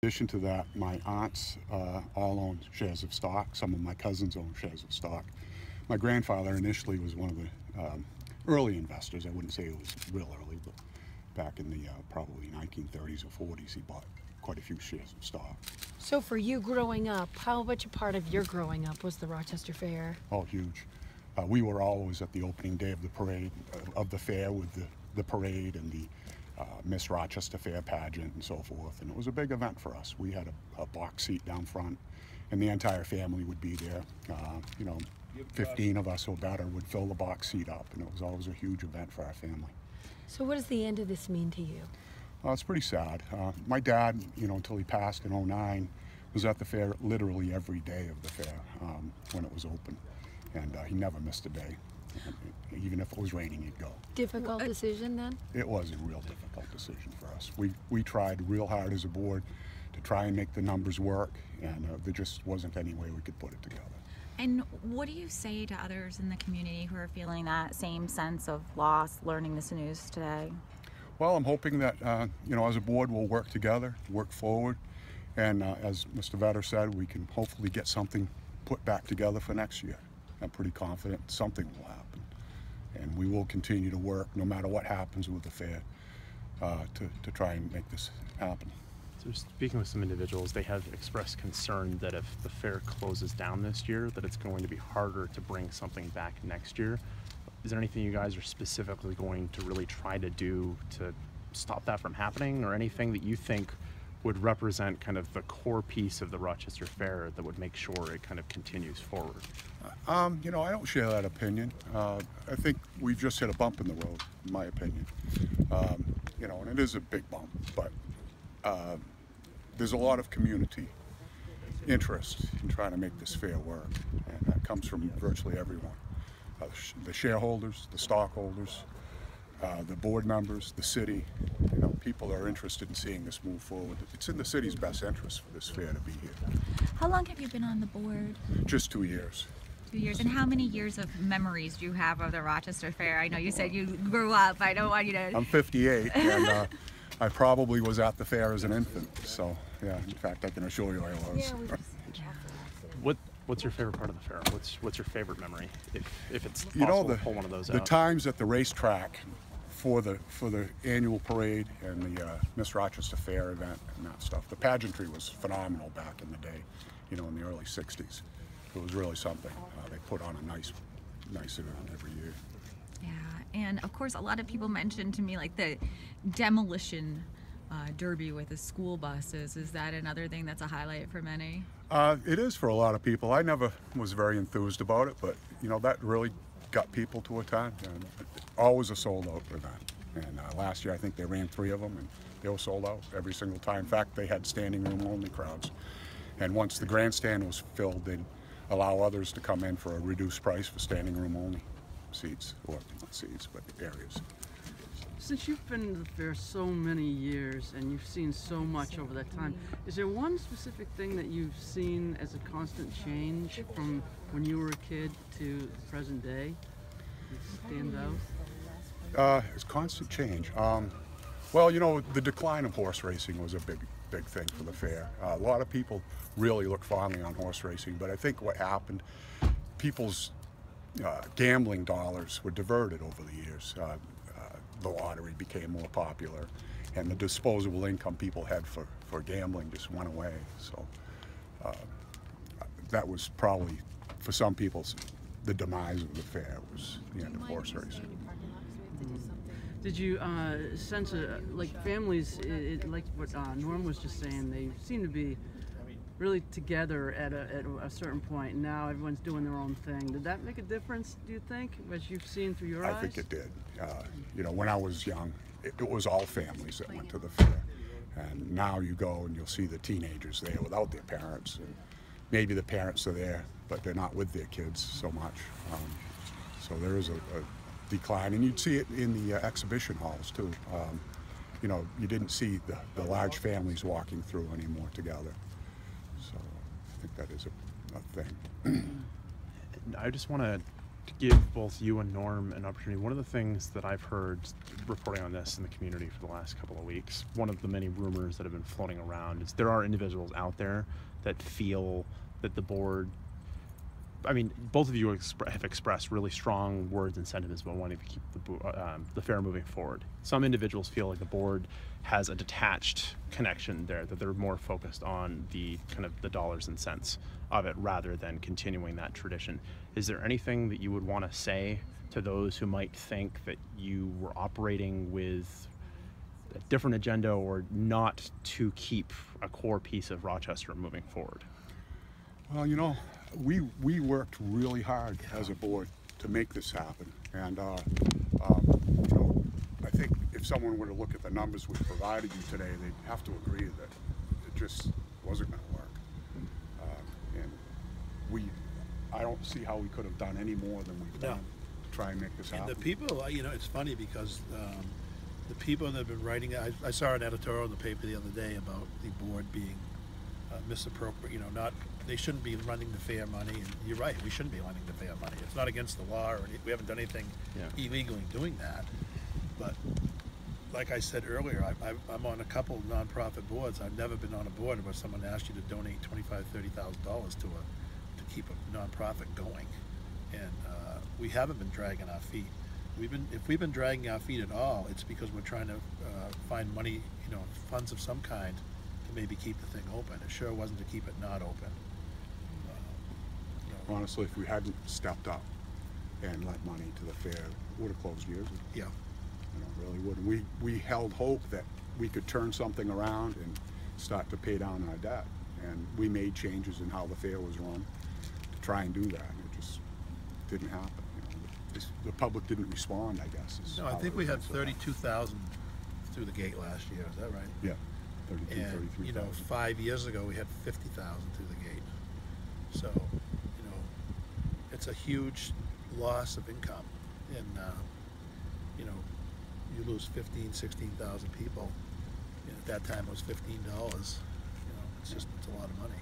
In addition to that, my aunts all own shares of stock. Some of my cousins own shares of stock. My grandfather initially was one of the early investors. I wouldn't say it was real early, but back in the probably 1930s or 40s, he bought quite a few shares of stock. So for you growing up, how much a part of your growing up was the Rochester Fair? Oh, huge. We were always at the opening day of the parade, of the fair, with the parade and the Miss Rochester Fair pageant and so forth, and it was a big event for us. We had a box seat down front, and the entire family would be there. 15 of us or better would fill the box seat up, and it was always a huge event for our family. So what does the end of this mean to you? It's pretty sad. My dad, until he passed in '09, was at the fair literally every day of the fair when it was open, and he never missed a day. Even if it was raining, he'd go. Difficult decision then? It was a real difficult decision for us. We tried real hard as a board to try and make the numbers work, and there just wasn't any way we could put it together. And what do you say to others in the community who are feeling that same sense of loss, learning this news today? Well, I'm hoping that, as a board, we'll work together, work forward, and as Mr. Vetter said, we can hopefully get something put back together for next year. I'm pretty confident something will happen, and we will continue to work no matter what happens with the fair to try and make this happen. So speaking with some individuals, they have expressed concern that if the fair closes down this year, that it's going to be harder to bring something back next year. Is there anything you guys are specifically going to really try to do to stop that from happening, or anything that you think would represent kind of the core piece of the Rochester Fair that would make sure it kind of continues forward? I don't share that opinion. I think we've just hit a bump in the road, in my opinion. And it is a big bump, but there's a lot of community interest in trying to make this fair work, and that comes from virtually everyone. The shareholders, the stockholders, the board members, the city. People are interested in seeing this move forward. It's in the city's best interest for this fair to be here. How long have you been on the board? Just 2 years. 2 years. And how many years of memories do you have of the Rochester Fair? I know you said you grew up. I don't want you to... I'm 58, and I probably was at the fair as an infant. So, yeah, in fact, I can assure you I was. What's your favorite part of the fair? What's your favorite memory, if it's possible to pull one of those out? The times at the racetrack for the annual parade and the Miss Rochester Fair event and that stuff. The pageantry was phenomenal back in the day, in the early '60s. It was really something. They put on a nice event every year. Yeah, and of course, a lot of people mentioned to me like the demolition derby with the school buses. Is that another thing that's a highlight for many? It is for a lot of people. I never was very enthused about it, but that really got people to attend. And always a sold out event. And last year I think they ran 3 of them, and they were sold out every single time. In fact, they had standing room only crowds. And once the grandstand was filled, they'd allow others to come in for a reduced price for standing room only seats, or not seats, but areas. Since you've been to the fair so many years and you've seen so much over that time, is there one specific thing that you've seen as a constant change from when you were a kid to the present day that stands out? It's constant change. Well, the decline of horse racing was a big thing for the fair. A lot of people really look fondly on horse racing, but I think what happened, people's gambling dollars were diverted over the years. The lottery became more popular, and the disposable income people had for gambling just went away. So that was probably, for some people, the demise of the fair was the end of horse racing. Did you sense, like families, like what Norm was just saying, they seem to be really together at a certain point, and now everyone's doing their own thing. Did that make a difference, do you think, as you've seen through your eyes? I think it did. When I was young, it was all families that went to the fair. And now you go and you'll see the teenagers there without their parents. And maybe the parents are there, but they're not with their kids so much. So there is a decline, and you'd see it in the exhibition halls too. You didn't see the large families walking through anymore together. So I think that is a thing. I just want to to give both you and Norm an opportunity, one of the things that I've heard reporting on this in the community for the last couple of weeks, one of the many rumors that have been floating around, is there are individuals out there that feel that the board, I mean, both of you have expressed really strong words and sentiments about wanting to keep the fair moving forward. Some individuals feel like the board has a detached connection there, that they're more focused on the kind of the dollars and cents of it rather than continuing that tradition. Is there anything that you would want to say to those who might think that you were operating with a different agenda or not to keep a core piece of Rochester moving forward? Well, you know, we worked really hard as a board to make this happen, and you know, I think if someone were to look at the numbers we provided you today, they'd have to agree that it just wasn't going to work. And I don't see how we could have done any more than we've done to try and make this happen. And the people, you know, it's funny because the people that have been writing, I saw an editorial in the paper the other day about the board being misappropriate, you know, they shouldn't be running the fair money, and you're right, we shouldn't be running the fair money. It's not against the law, or we haven't done anything illegal in doing that. But like I said earlier, I'm on a couple of nonprofit boards. I've never been on a board where someone asked you to donate $25,000–$30,000 to keep a nonprofit going, and we haven't been dragging our feet. If we've been dragging our feet at all, it's because we're trying to find money, you know, funds of some kind to maybe keep the thing open. It sure wasn't to keep it not open. You know, Honestly, if we hadn't stepped up and lent money to the fair, it would have closed years ago. yeah. You know, really would. We held hope that we could turn something around and start to pay down our debt, and we made changes in how the fair was run to try and do that. It just didn't happen. You know, the public didn't respond, I guess. No, I think we had 32,000 through the gate last year. Is that right? Yeah, 32, And 33,000. you know, 5 years ago we had 50,000 through the gate. So, you know, it's a huge loss of income, and you know, you lose 16,000 people. And at that time it was $15. You know, it's a lot of money.